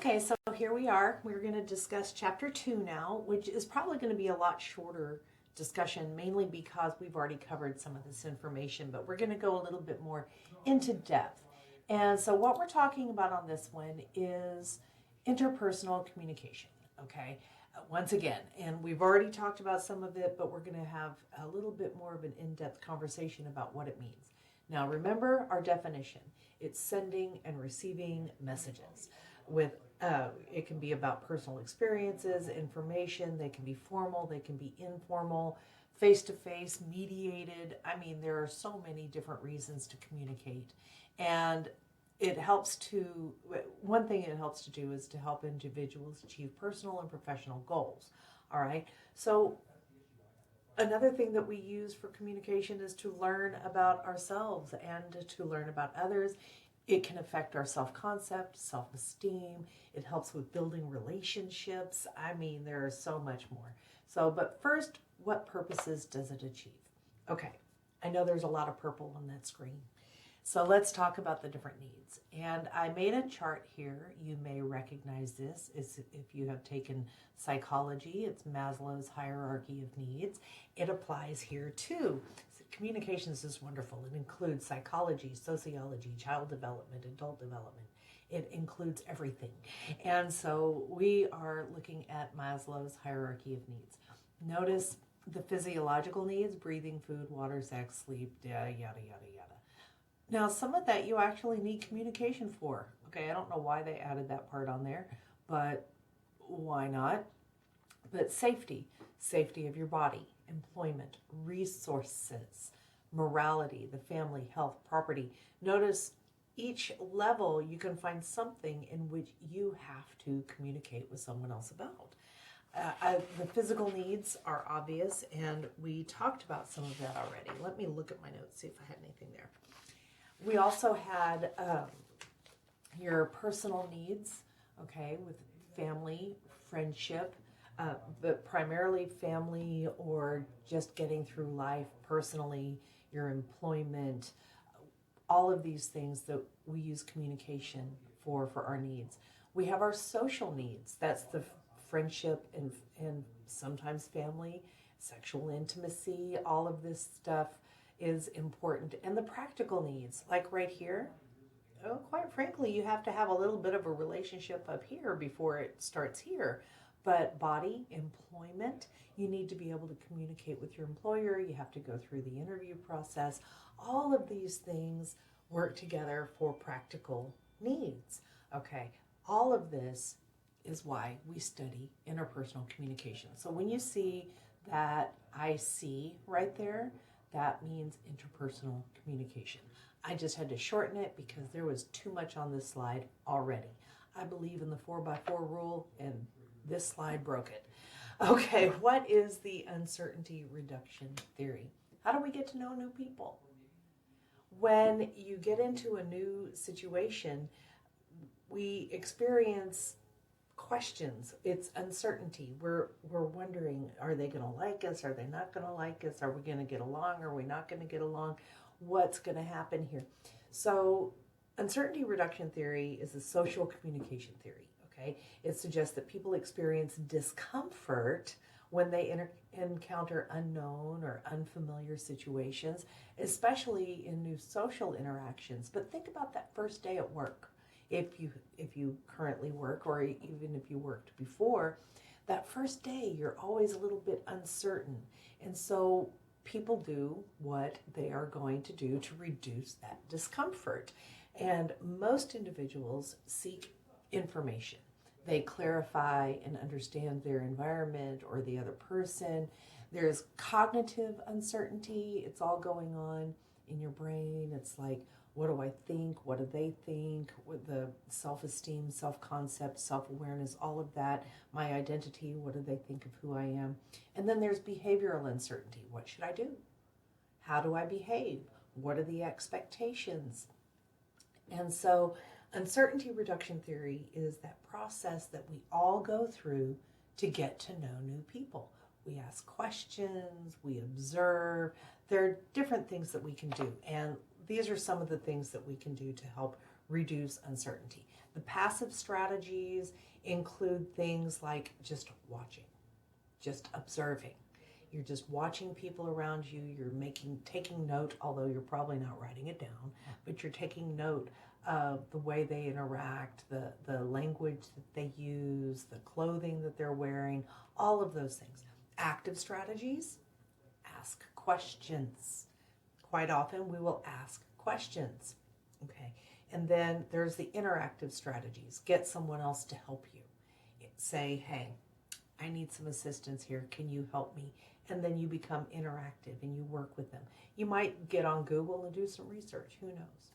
Okay, so here we are. We're going to discuss chapter 2 now, which is probably going to be a lot shorter discussion, mainly because we've already covered some of this information, but we're going to go a little bit more into depth. And so what we're talking about on this one is interpersonal communication, okay? Once again, and we've already talked about some of it, but we're going to have a little bit more of an in-depth conversation about what it means. Now, remember our definition. It's sending and receiving messages. With it can be about personal experiences, information. They can be formal, they can be informal, face-to-face, mediated. I mean, there are so many different reasons to communicate. And it helps to, one thing it helps to do is to help individuals achieve personal and professional goals. All right. So another thing that we use for communication is to learn about ourselves and to learn about others. It can affect our self-concept, self-esteem. It helps with building relationships. I mean, there is so much more. So, but first, what purposes does it achieve? Okay, I know there's a lot of purple on that screen. So let's talk about the different needs. And I made a chart here. You may recognize this if you have taken psychology. It's Maslow's hierarchy of needs. It applies here too. Communications is wonderful. It includes psychology, sociology, child development, adult development. It includes everything. And so we are looking at Maslow's hierarchy of needs. Notice the physiological needs: breathing, food, water, sex, sleep, yada, yada, yada, yada. Now, some of that you actually need communication for. Okay, I don't know why they added that part on there, but why not? But safety of your body, employment, resources, morality, the family, health, property. Notice each level you can find something in which you have to communicate with someone else about. The physical needs are obvious, and we talked about some of that already. Let me look at my notes, see if I had anything there. We also had your personal needs, okay, with family, friendship, but primarily family or just getting through life personally, your employment, all of these things that we use communication for our needs. We have our social needs. That's the friendship and sometimes family, sexual intimacy, all of this stuff is important. And the practical needs, like right here, quite frankly, you have to have a little bit of a relationship up here before it starts here. But body, employment, you need to be able to communicate with your employer. You have to go through the interview process. All of these things work together for practical needs. Okay, all of this is why we study interpersonal communication. So when you see that IC right there, that means interpersonal communication. I just had to shorten it because there was too much on this slide already. I believe in the 4x4 rule, and this slide broke it. Okay, what is the uncertainty reduction theory? How do we get to know new people? When you get into a new situation, we experience questions. It's uncertainty. We're wondering, are they going to like us? Are they not going to like us? Are we going to get along? Are we not going to get along? What's going to happen here? So uncertainty reduction theory is a social communication theory. Okay, it suggests that people experience discomfort when they encounter unknown or unfamiliar situations, especially in new social interactions. But think about that first day at work. If you currently work, or even if you worked before, that first day you're always a little bit uncertain. And so people do what they are going to do to reduce that discomfort. And most individuals seek information. They clarify and understand their environment or the other person. There's cognitive uncertainty. It's all going on in your brain. It's like, what do I think? What do they think? With the self-esteem, self-concept, self-awareness, all of that. My identity, what do they think of who I am? And then there's behavioral uncertainty. What should I do? How do I behave? What are the expectations? And so uncertainty reduction theory is that process that we all go through to get to know new people. We ask questions, we observe. There are different things that we can do. And these are some of the things that we can do to help reduce uncertainty. The passive strategies include things like just watching, just observing. You're just watching people around you. You're taking note, although you're probably not writing it down, but you're taking note of the way they interact, the language that they use, the clothing that they're wearing, all of those things. Active strategies, ask questions. Quite often we will ask questions. Okay. And then there's the interactive strategies. Get someone else to help you. Say, hey, I need some assistance here. Can you help me? And then you become interactive and you work with them. You might get on Google and do some research. Who knows?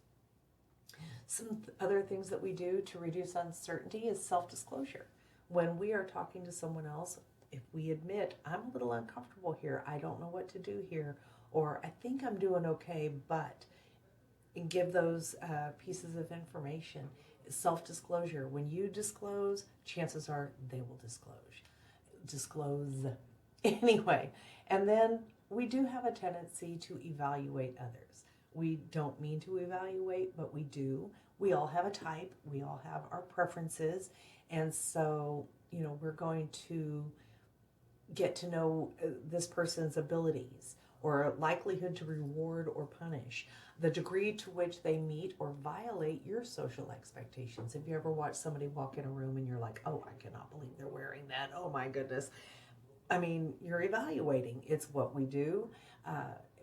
Some other things that we do to reduce uncertainty is self-disclosure. When we are talking to someone else, if we admit, I'm a little uncomfortable here, I don't know what to do here, or I think I'm doing okay, but, and give those pieces of information. Self-disclosure. When you disclose, chances are they will disclose anyway. And then we do have a tendency to evaluate others. We don't mean to evaluate, but we do. We all have a type. We all have our preferences. And so, we're going to get to know this person's abilities or likelihood to reward or punish, the degree to which they meet or violate your social expectations. Have you ever watched somebody walk in a room and you're like, oh, I cannot believe they're wearing that. Oh my goodness. I mean, you're evaluating. It's what we do,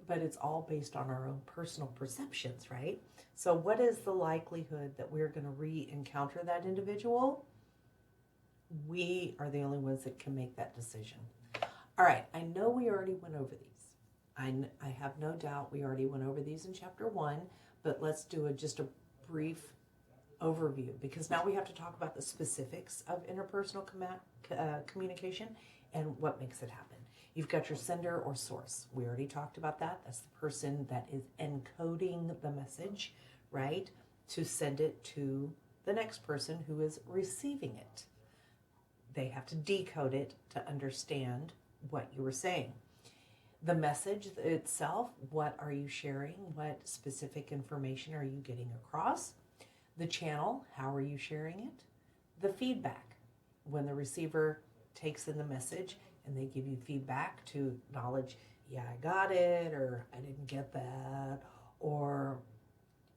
but it's all based on our own personal perceptions, right? So what is the likelihood that we're going to re-encounter that individual? We are the only ones that can make that decision. All right, I know we already went over these. I have no doubt we already went over these in chapter 1, but let's do just a brief overview, because now we have to talk about the specifics of interpersonal communication and what makes it happen. You've got your sender or source. We already talked about that. That's the person that is encoding the message, right, to send it to the next person who is receiving it. They have to decode it to understand what you were saying. The message itself, what are you sharing? What specific information are you getting across? The channel, how are you sharing it? The feedback, when the receiver takes in the message and they give you feedback to acknowledge, yeah, I got it, or I didn't get that, or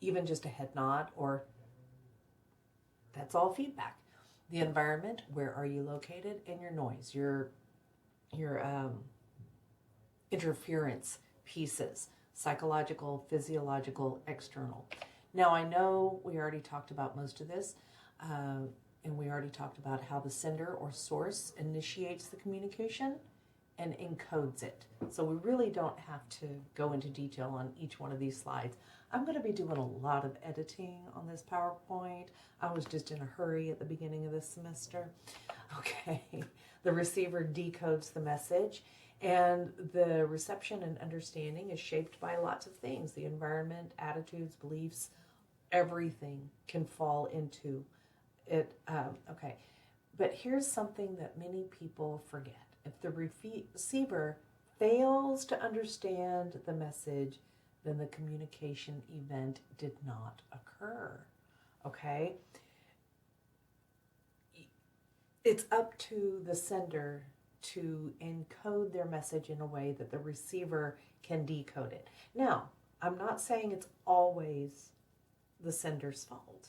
even just a head nod, or that's all feedback. The environment, where are you located, and your noise, your interference pieces, psychological, physiological, external. Now, I know we already talked about most of this, and we already talked about how the sender or source initiates the communication and encodes it. So we really don't have to go into detail on each one of these slides. I'm going to be doing a lot of editing on this PowerPoint. I was just in a hurry at the beginning of this semester. Okay, the receiver decodes the message, and the reception and understanding is shaped by lots of things. The environment, attitudes, beliefs, everything can fall into it. Okay, but here's something that many people forget. If the receiver fails to understand the message, then the communication event did not occur. Okay? It's up to the sender to encode their message in a way that the receiver can decode it. Now, I'm not saying it's always the sender's fault.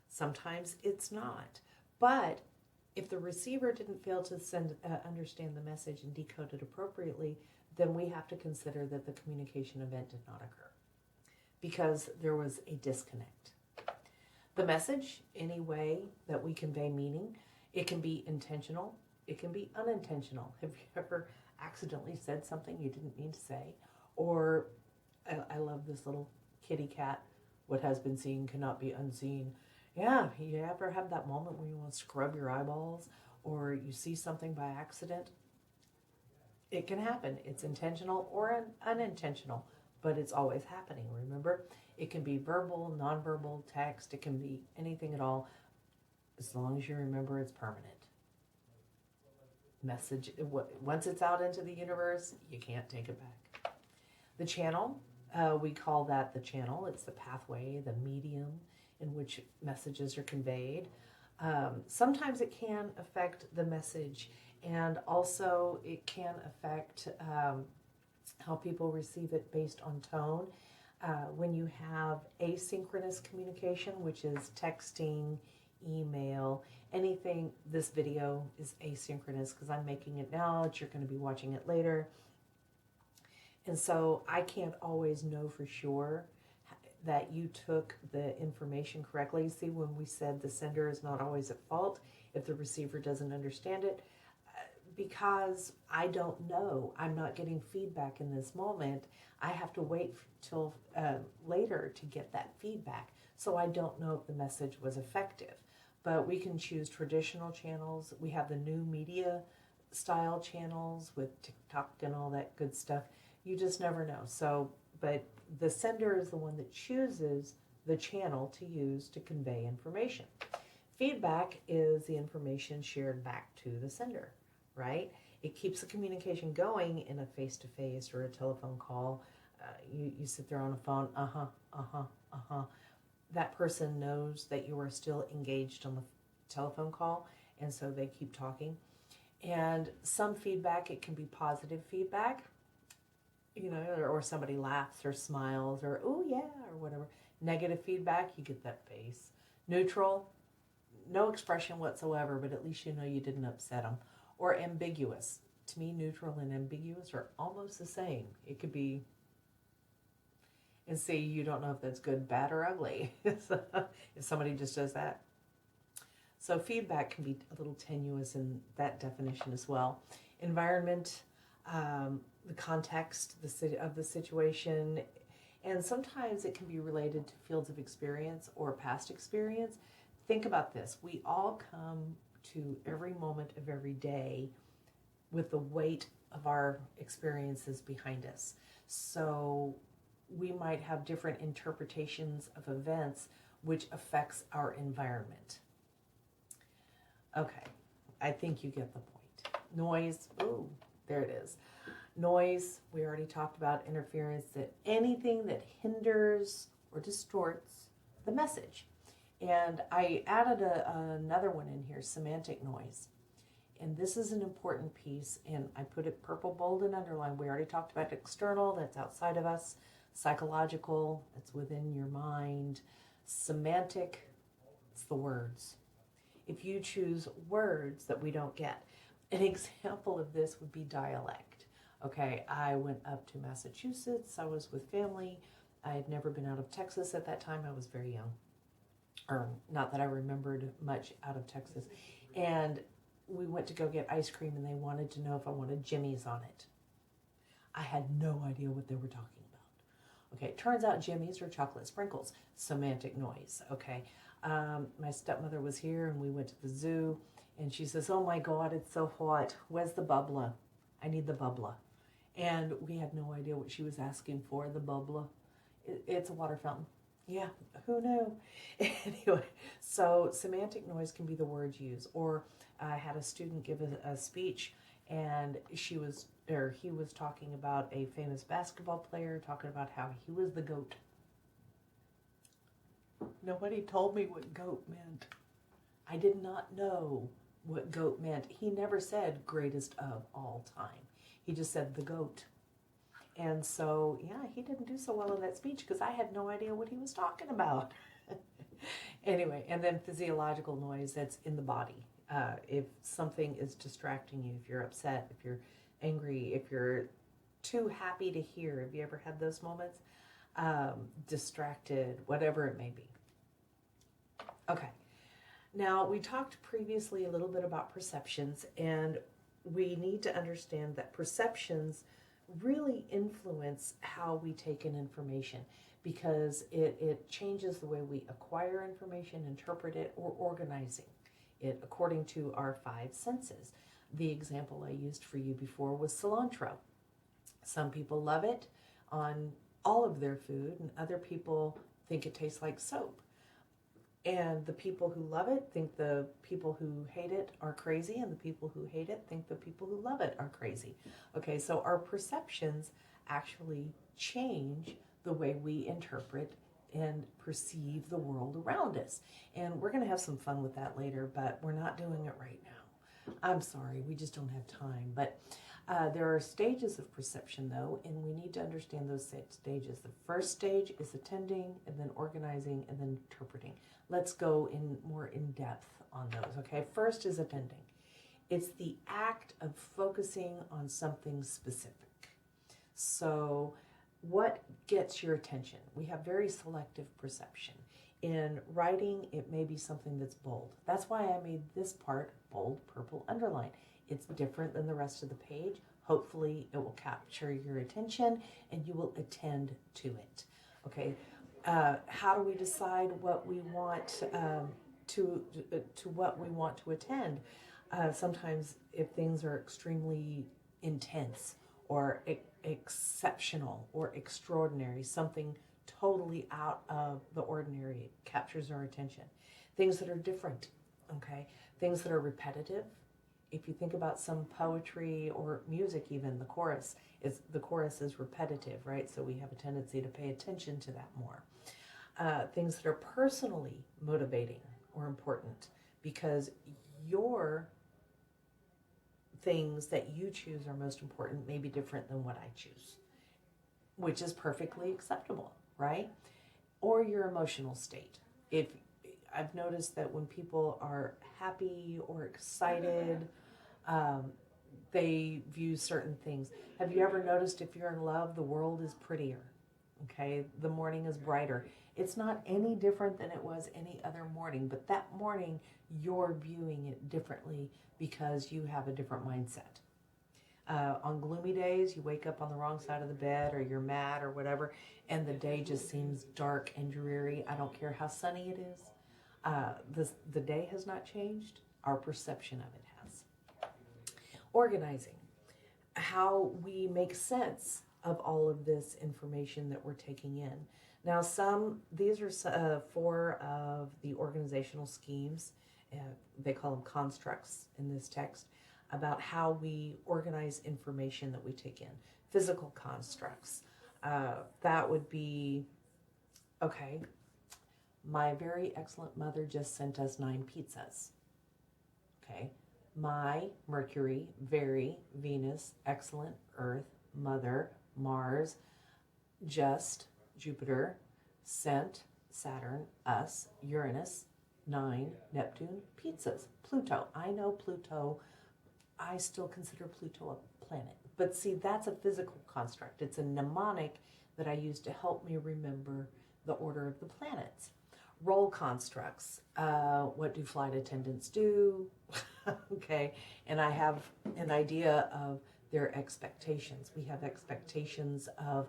Sometimes it's not. But if the receiver didn't fail to understand the message and decode it appropriately, then we have to consider that the communication event did not occur because there was a disconnect. The message, any way that we convey meaning, it can be intentional, it can be unintentional. Have you ever accidentally said something you didn't mean to say? Or, I love this little kitty cat, what has been seen cannot be unseen. Yeah, you ever have that moment where you want to scrub your eyeballs or you see something by accident? It can happen. It's intentional or unintentional, but it's always happening, remember? It can be verbal, nonverbal, text. It can be anything at all, as long as you remember it's permanent. Message, once it's out into the universe, you can't take it back. The channel, we call that the channel. It's the pathway, the medium. in which messages are conveyed. Sometimes it can affect the message, and also it can affect how people receive it based on tone. When you have asynchronous communication, which is texting, email, anything, this video is asynchronous because I'm making it now, you're going to be watching it later. And so I can't always know for sure that you took the information correctly. See, when we said the sender is not always at fault if the receiver doesn't understand it, because I don't know, I'm not getting feedback in this moment, I have to wait till later to get that feedback. So I don't know if the message was effective. But we can choose traditional channels. We have the new media style channels with TikTok and all that good stuff. You just never know. So, but the sender is the one that chooses the channel to use to convey information. Feedback is the information shared back to the sender, right? It keeps the communication going in a face-to-face or a telephone call. You sit there on a phone, That person knows that you are still engaged on the telephone call, and so they keep talking. And some feedback, it can be positive feedback, or somebody laughs or smiles or, oh yeah, or whatever. Negative feedback, you get that face. Neutral, no expression whatsoever, but at least you know you didn't upset them. Or ambiguous. To me, neutral and ambiguous are almost the same. It could be, and see, you don't know if that's good, bad, or ugly if somebody just does that. So feedback can be a little tenuous in that definition as well. Environment, the context of the situation, and sometimes it can be related to fields of experience or past experience. Think about this. We all come to every moment of every day with the weight of our experiences behind us. So we might have different interpretations of events which affects our environment. Okay, I think you get the point. Noise, ooh, there it is. Noise, we already talked about interference, that anything that hinders or distorts the message. And I added another one in here, semantic noise. And this is an important piece, and I put it purple, bold, and underlined. We already talked about external, that's outside of us. Psychological, that's within your mind. Semantic, it's the words. If you choose words that we don't get. An example of this would be dialect. Okay, I went up to Massachusetts. I was with family. I had never been out of Texas at that time. I was very young. Or not that I remembered much out of Texas. And we went to go get ice cream, and they wanted to know if I wanted Jimmy's on it. I had no idea what they were talking about. Okay, it turns out Jimmy's are chocolate sprinkles. Semantic noise, okay. My stepmother was here, and we went to the zoo, and she says, oh my God, it's so hot. Where's the bubbler? I need the bubbler. And we had no idea what she was asking for, the bubbler. It's a water fountain. Yeah, who knew? Anyway, so semantic noise can be the words used. Or I had a student give a speech, and he was talking about a famous basketball player, talking about how he was the GOAT. Nobody told me what GOAT meant. I did not know what GOAT meant. He never said greatest of all time. He just said the GOAT. And so, yeah, he didn't do so well in that speech because I had no idea what he was talking about. Anyway, and then physiological noise, that's in the body. If something is distracting you, if you're upset, if you're angry, if you're too happy to hear, have you ever had those moments? Distracted, whatever it may be. Okay. Now, we talked previously a little bit about perceptions, and we need to understand that perceptions really influence how we take in information, because it changes the way we acquire information, interpret it, or organizing it according to our five senses. The example I used for you before was cilantro. Some people love it on all of their food, and other people think it tastes like soap. And the people who love it think the people who hate it are crazy, and the people who hate it think the people who love it are crazy. Okay, so our perceptions actually change the way we interpret and perceive the world around us. And we're going to have some fun with that later, but we're not doing it right now. I'm sorry, we just don't have time. But there are stages of perception, though, and we need to understand those stages. The first stage is attending, and then organizing, and then interpreting. Let's go more in depth on those, okay? First is attending. It's the act of focusing on something specific. So what gets your attention? We have very selective perception. In writing, it may be something that's bold. That's why I made this part bold, purple, underline. It's different than the rest of the page. Hopefully, it will capture your attention and you will attend to it. Okay. How do we decide what we want to what we want to attend? Sometimes, if things are extremely intense or exceptional or extraordinary, something totally out of the ordinary captures our attention. Things that are different, okay? Things that are repetitive. If you think about some poetry or music, even the chorus is repetitive, right? So we have a tendency to pay attention to that more. Things that are personally motivating or important, because your things that you choose are most important may be different than what I choose, which is perfectly acceptable, right? Or your emotional state. If I've noticed that when people are happy or excited, they view certain things. Have you ever noticed if you're in love, the world is prettier? Okay, the morning is brighter. It's not any different than it was any other morning, but that morning you're viewing it differently because you have a different mindset. On gloomy days, you wake up on the wrong side of the bed, or you're mad or whatever, and the day just seems dark and dreary. I don't care how sunny it is. The day has not changed. Our perception of it has. Organizing. How we make sense of all of this information that we're taking in. Now, these are 4 of the organizational schemes. They call them constructs in this text, about how we organize information that we take in. Physical constructs. That would be, okay, my very excellent mother just sent us 9 pizzas. Okay. My, Mercury, very, Venus, excellent, Earth, Mother, Mars, just, Jupiter, sent, Saturn, us, Uranus, 9, Neptune, pizzas, Pluto. I know Pluto, I still consider Pluto a planet. But see, that's a physical construct. It's a mnemonic that I use to help me remember the order of the planets. Role constructs. What do flight attendants do? Okay, and I have an idea of their expectations. We have expectations of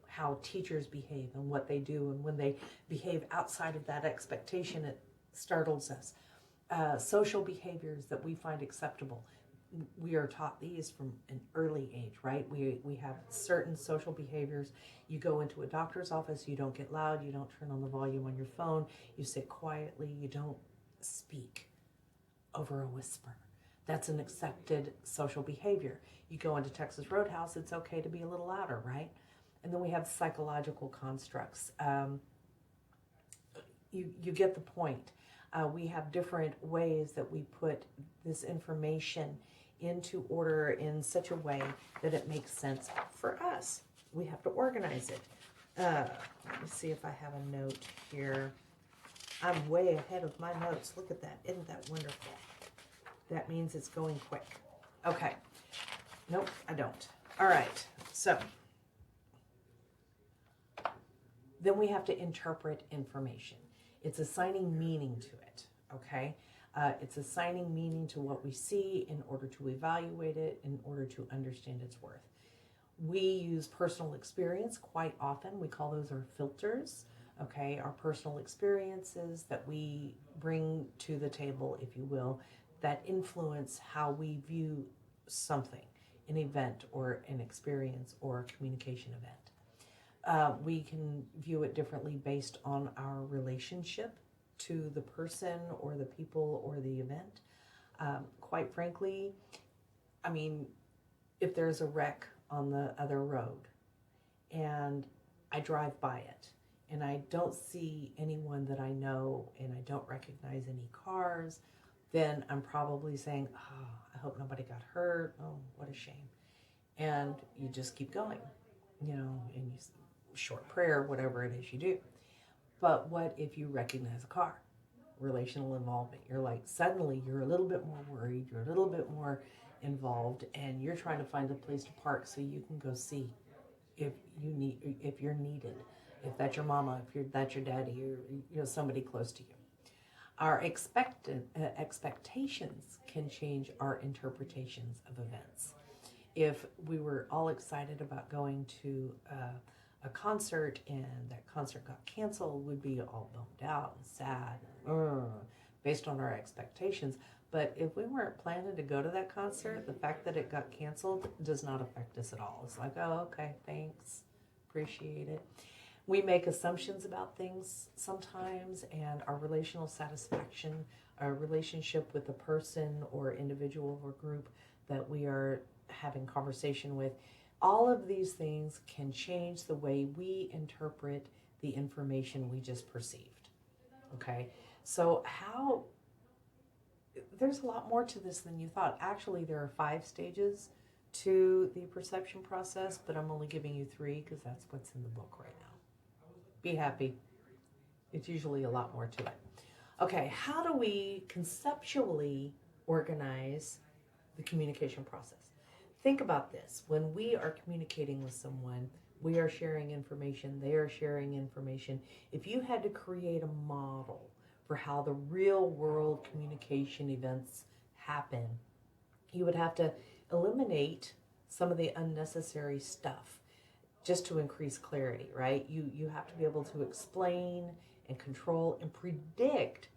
how teachers behave and what they do, and when they behave outside of that expectation, it startles us. Social behaviors that we find acceptable. We are taught these from an early age, right? We have certain social behaviors. You go into a doctor's office, you don't get loud, you don't turn on the volume on your phone, you sit quietly, you don't speak over a whisper. That's an accepted social behavior. You go into Texas Roadhouse, it's okay to be a little louder, right? And then we have psychological constructs. You get the point. We have different ways that we put this information into order in such a way that it makes sense for us. We have to organize it. Let me see if I have a note here. I'm way ahead of my notes. Look at that. Isn't that wonderful? That means it's going quick. Okay. Nope, I don't. All right. So then we have to interpret information. It's assigning meaning to it. Okay. It's assigning meaning to what we see in order to evaluate it, in order to understand its worth. We use personal experience quite often. We call those our filters, okay? Our personal experiences that we bring to the table, if you will, that influence how we view something, an event or an experience or a communication event. We can view it differently based on our relationship to the person or the people or the event. Quite frankly, I mean, if there's a wreck on the other road and I drive by it and I don't see anyone that I know and I don't recognize any cars, then I'm probably saying, oh, I hope nobody got hurt. Oh, what a shame. And you just keep going, you know, and you short prayer, whatever it is you do. But what if you recognize a car? Relational involvement. You're like, suddenly you're a little bit more worried, you're a little bit more involved, and you're trying to find a place to park so you can go see if you're needed, if that's your mama, if that's your daddy, or somebody close to you. Our expectations can change our interpretations of events. If we were all excited about going to a concert and that concert got canceled, we'd be all bummed out and sad, based on our expectations. But if we weren't planning to go to that concert, the fact that it got canceled does not affect us at all. It's like, oh, okay, thanks, appreciate it. We make assumptions about things sometimes, and our relational satisfaction, our relationship with the person or individual or group that we are having conversation with, all of these things can change the way we interpret the information we just perceived. Okay, so there's a lot more to this than you thought. Actually, there are 5 stages to the perception process, but I'm only giving you 3 because that's what's in the book right now. Be happy. It's usually a lot more to it. Okay, how do we conceptually organize the communication process? Think about this. When we are communicating with someone, we are sharing information, they are sharing information. If you had to create a model for how the real world communication events happen, you would have to eliminate some of the unnecessary stuff just to increase clarity, right? You have to be able to explain and control and predict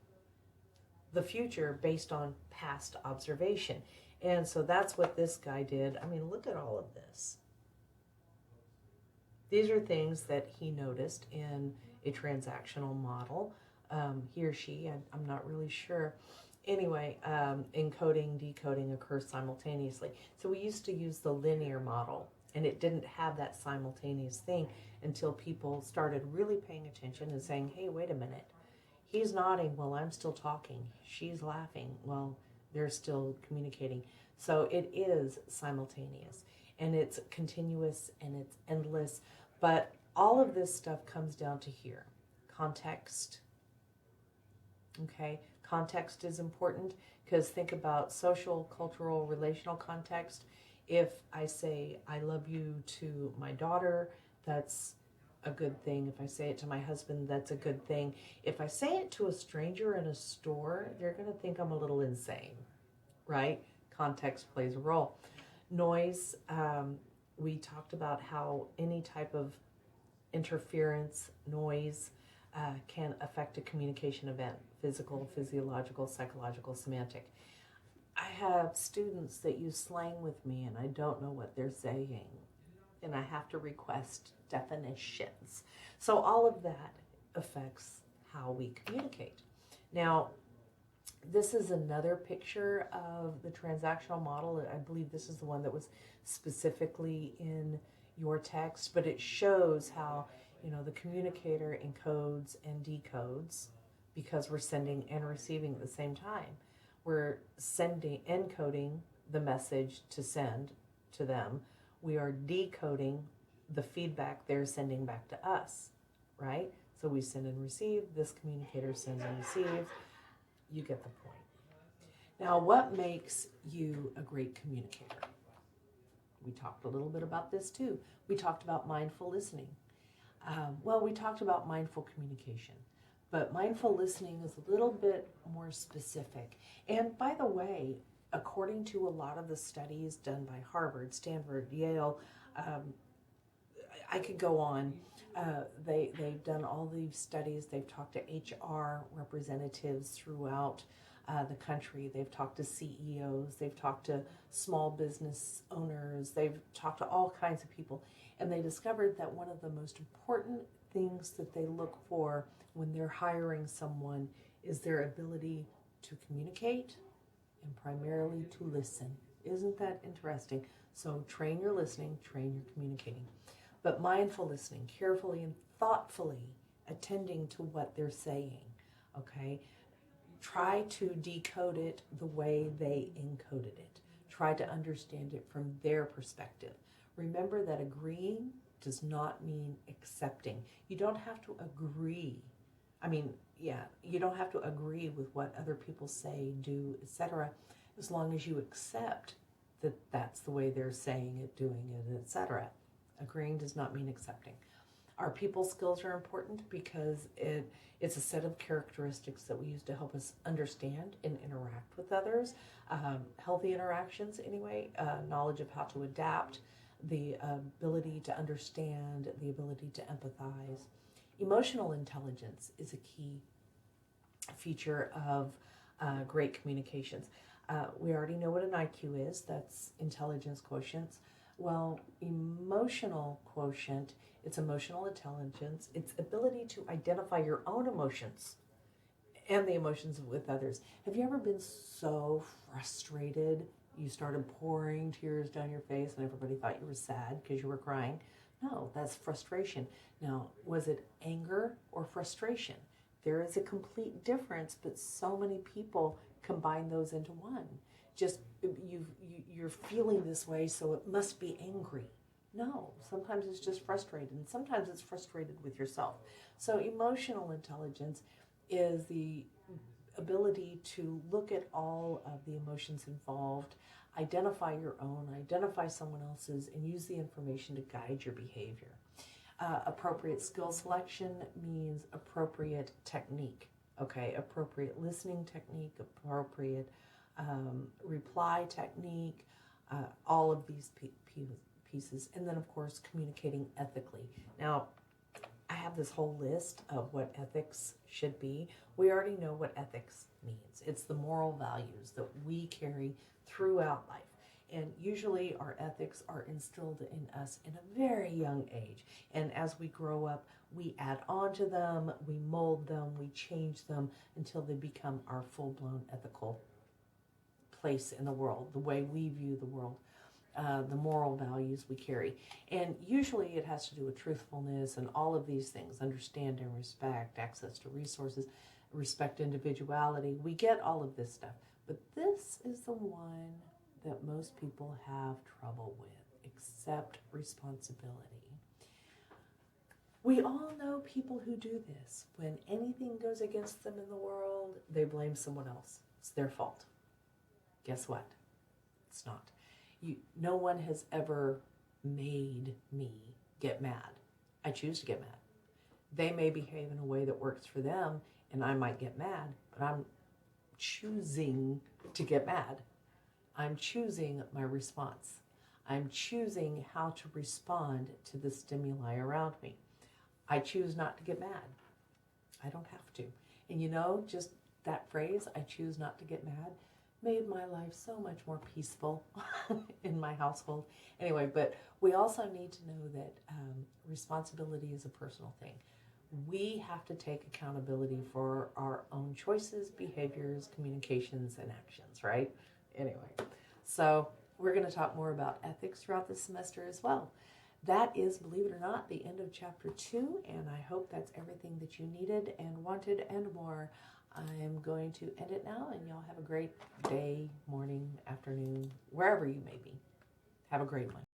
the future based on past observation. And so that's what this guy did. I mean, look at all of this. These are things that he noticed in a transactional model. He or she, I'm not really sure. Anyway, encoding, decoding occurs simultaneously. So we used to use the linear model, and it didn't have that simultaneous thing until people started really paying attention and saying, hey, wait a minute. He's nodding while I'm still talking. She's laughing while they're still communicating. So it is simultaneous, and it's continuous, and it's endless. But all of this stuff comes down to here. Context. Okay? Context is important because think about social, cultural, relational context. If I say, I love you to my daughter, that's a good thing. If I say it to my husband, that's a good thing. If I say it to a stranger in a store, they're going to think I'm a little insane, right? Context plays a role. Noise, we talked about how any type of interference, noise, can affect a communication event, physical, physiological, psychological, semantic. I have students that use slang with me and I don't know what they're saying, and I have to request definitions. So all of that affects how we communicate. Now, this is another picture of the transactional model. I believe this is the one that was specifically in your text, but it shows how, the communicator encodes and decodes because we're sending and receiving at the same time. We're encoding the message to send to them. We are decoding the feedback they're sending back to us, right? So we send and receive. This communicator sends and receives. You get the point. Now, what makes you a great communicator? We talked a little bit about this too. We talked about mindful listening. We talked about mindful communication, but mindful listening is a little bit more specific. And by the way, according to a lot of the studies done by Harvard, Stanford, Yale, I could go on. They've done all these studies. They've talked to HR representatives throughout the country. They've talked to CEOs. They've talked to small business owners. They've talked to all kinds of people. And they discovered that one of the most important things that they look for when they're hiring someone is their ability to communicate and primarily to listen. Isn't that interesting? So train your listening, train your communicating. But mindful listening, carefully and thoughtfully attending to what they're saying, okay? Try to decode it the way they encoded it. Try to understand it from their perspective. Remember that agreeing does not mean accepting. You don't have to agree. You don't have to agree with what other people say, do, etc., as long as you accept that that's the way they're saying it, doing it, etc. Agreeing does not mean accepting. Our people skills are important because it's a set of characteristics that we use to help us understand and interact with others. Healthy interactions, anyway, knowledge of how to adapt, the ability to understand, the ability to empathize. Emotional intelligence is a key feature of great communications. We already know what an IQ is. That's intelligence quotient. Well, emotional quotient, it's emotional intelligence. It's ability to identify your own emotions and the emotions with others. Have you ever been so frustrated you started pouring tears down your face and everybody thought you were sad because you were crying? No, that's frustration. Now, was it anger or frustration? There is a complete difference, but so many people combine those into one. Just you're feeling this way, so it must be angry. No, sometimes it's just frustrated, and sometimes it's frustrated with yourself. So emotional intelligence is the ability to look at all of the emotions involved, identify your own, identify someone else's, and use the information to guide your behavior. Appropriate skill selection means appropriate technique, okay? Appropriate listening technique, appropriate reply technique, all of these pieces. And then, of course, communicating ethically. Now, I have this whole list of what ethics should be. We already know what ethics means. It's the moral values that we carry throughout life. And usually our ethics are instilled in us in a very young age. And as we grow up, we add on to them, we mold them, we change them until they become our full-blown ethical place in the world, the way we view the world, the moral values we carry. And usually it has to do with truthfulness and all of these things, understand and respect, access to resources, respect individuality. We get all of this stuff. But this is the one that most people have trouble with: accept responsibility. We all know people who do this. When anything goes against them in the world, they blame someone else. It's their fault. Guess what? It's not. No one has ever made me get mad. I choose to get mad. They may behave in a way that works for them, and I might get mad, but I'm choosing to get mad. I'm choosing my response. I'm choosing how to respond to the stimuli around me. I choose not to get mad. I don't have to. And just that phrase, I choose not to get mad, made my life so much more peaceful in my household. Anyway, but we also need to know that responsibility is a personal thing. We have to take accountability for our own choices, behaviors, communications, and actions, right? Anyway, so we're going to talk more about ethics throughout this semester as well. That is, believe it or not, the end of chapter 2, and I hope that's everything that you needed and wanted and more. I am going to end it now, and y'all have a great day, morning, afternoon, wherever you may be. Have a great one.